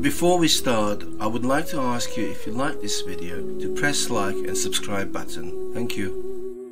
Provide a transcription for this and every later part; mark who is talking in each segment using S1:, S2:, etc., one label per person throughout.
S1: Before we start, I would like to ask you, if you like this video, to press like and subscribe button. Thank you.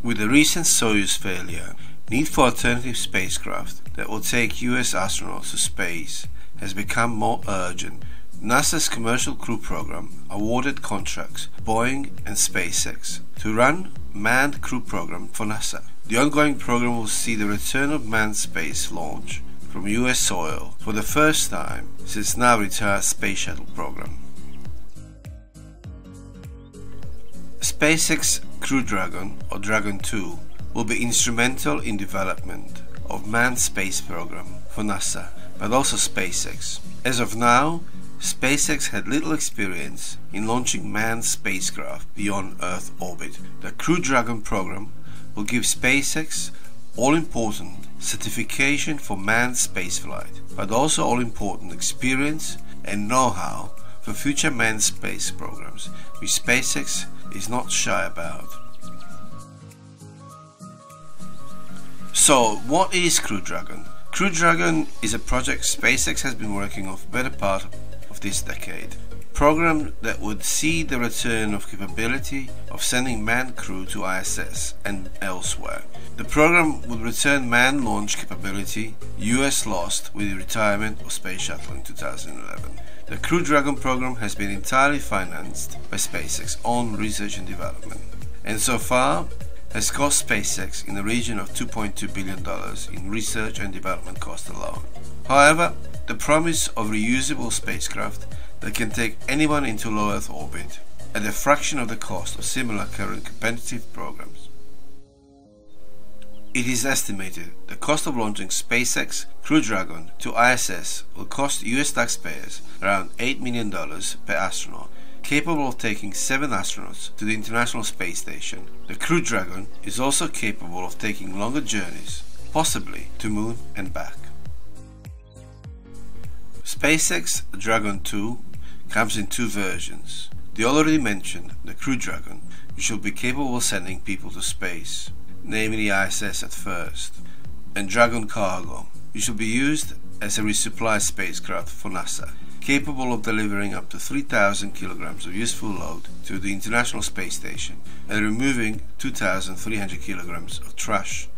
S1: With the recent Soyuz failure, need for alternative spacecraft that will take US astronauts to space has become more urgent. NASA's Commercial Crew Program awarded contracts to Boeing and SpaceX to run manned crew program for NASA. The ongoing program will see the return of manned space launch from US soil for the first time since now retired Space Shuttle program. SpaceX Crew Dragon, or Dragon 2, will be instrumental in development of manned space program for NASA, but also SpaceX. As of now, SpaceX had little experience in launching manned spacecraft beyond Earth orbit. The Crew Dragon program will give SpaceX all-important certification for manned spaceflight, but also all-important experience and know-how for future manned space programs, which SpaceX is not shy about. So, what is Crew Dragon? Crew Dragon is a project SpaceX has been working on for the better part of this decade. Program that would see the return of capability of sending manned crew to ISS and elsewhere. The program would return manned launch capability US lost with the retirement of Space Shuttle in 2011. The Crew Dragon program has been entirely financed by SpaceX's own research and development, and so far has cost SpaceX in the region of $2.2 billion in research and development cost alone. However, the promise of reusable spacecraft that can take anyone into low Earth orbit at a fraction of the cost of similar current competitive programs. It is estimated the cost of launching SpaceX Crew Dragon to ISS will cost US taxpayers around $8 million per astronaut, capable of taking 7 astronauts to the International Space Station. The Crew Dragon is also capable of taking longer journeys, possibly to Moon and back. SpaceX Dragon 2 comes in 2 versions. The already mentioned, the Crew Dragon, which will be capable of sending people to space, namely ISS at first, and Dragon Cargo, which will be used as a resupply spacecraft for NASA, capable of delivering up to 3,000 kilograms of useful load to the International Space Station and removing 2,300 kilograms of trash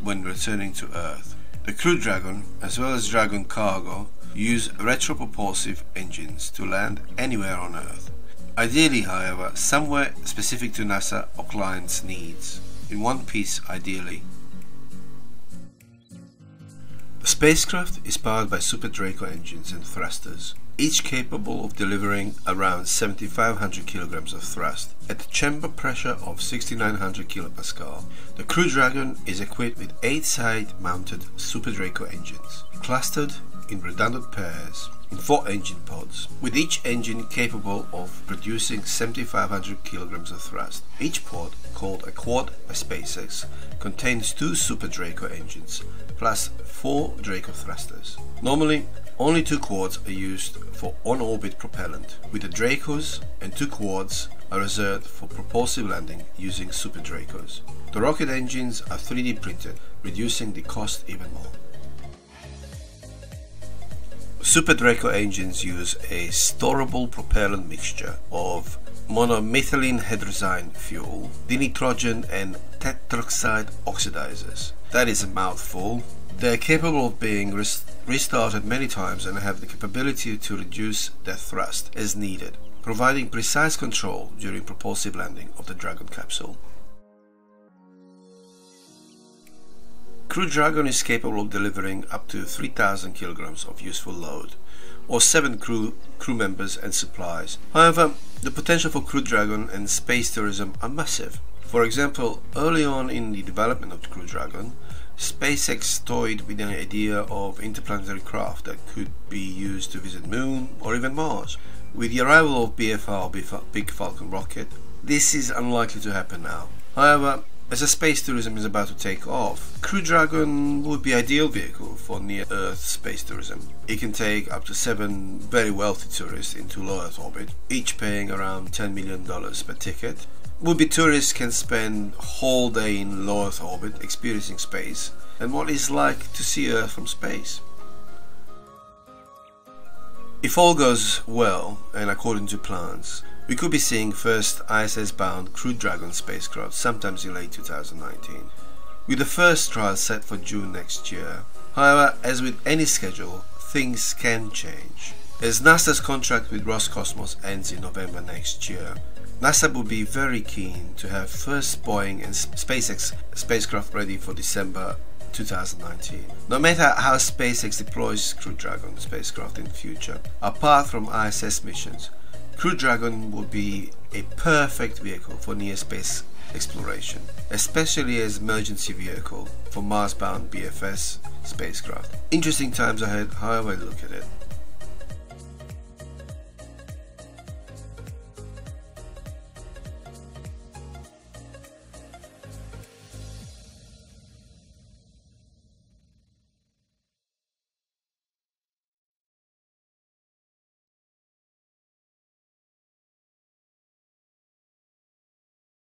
S1: when returning to Earth. The Crew Dragon, as well as Dragon Cargo, use retropropulsive engines to land anywhere on Earth. Ideally, however, somewhere specific to NASA or clients' needs. In one piece, ideally. The spacecraft is powered by Super Draco engines and thrusters, each capable of delivering around 7,500 kilograms of thrust at a chamber pressure of 6,900 kilopascal. The Crew Dragon is equipped with 8 side-mounted Super Draco engines, clustered in redundant pairs in 4 engine pods, with each engine capable of producing 7,500 kilograms of thrust. Each pod, called a quad by SpaceX, contains 2 Super Draco engines plus 4 Draco thrusters. Normally, only 2 quads are used for on-orbit propellant, with the Dracos and 2 quads are reserved for propulsive landing using Super Dracos. The rocket engines are 3D printed, reducing the cost even more. Super Draco engines use a storable propellant mixture of monomethylene hydrazine fuel, dinitrogen and tetroxide oxidizers. That is a mouthful. They are capable of being restarted many times and have the capability to reduce their thrust as needed, providing precise control during propulsive landing of the Dragon capsule. Crew Dragon is capable of delivering up to 3,000 kilograms of useful load, or 7 crew members and supplies. However, the potential for Crew Dragon and space tourism are massive. For example, early on in the development of Crew Dragon, SpaceX toyed with the idea of interplanetary craft that could be used to visit Moon or even Mars. With the arrival of BFR, Big Falcon rocket, this is unlikely to happen now. However, as a space tourism is about to take off, Crew Dragon would be ideal vehicle for near-Earth space tourism. It can take up to 7 very wealthy tourists into low Earth orbit, each paying around $10 million per ticket. Would-be tourists can spend a whole day in low Earth orbit experiencing space and what it's like to see Earth from space. If all goes well and according to plans, we could be seeing first ISS-bound Crew Dragon spacecraft sometimes in late 2019, with the first trial set for June next year. However, as with any schedule, things can change. As NASA's contract with Roscosmos ends in November next year, NASA will be very keen to have first Boeing and SpaceX spacecraft ready for December 2019. No matter how SpaceX deploys Crew Dragon spacecraft in the future, apart from ISS missions, Crew Dragon will be a perfect vehicle for near space exploration, especially as emergency vehicle for Mars-bound BFS spacecraft. Interesting times ahead, however you look at it.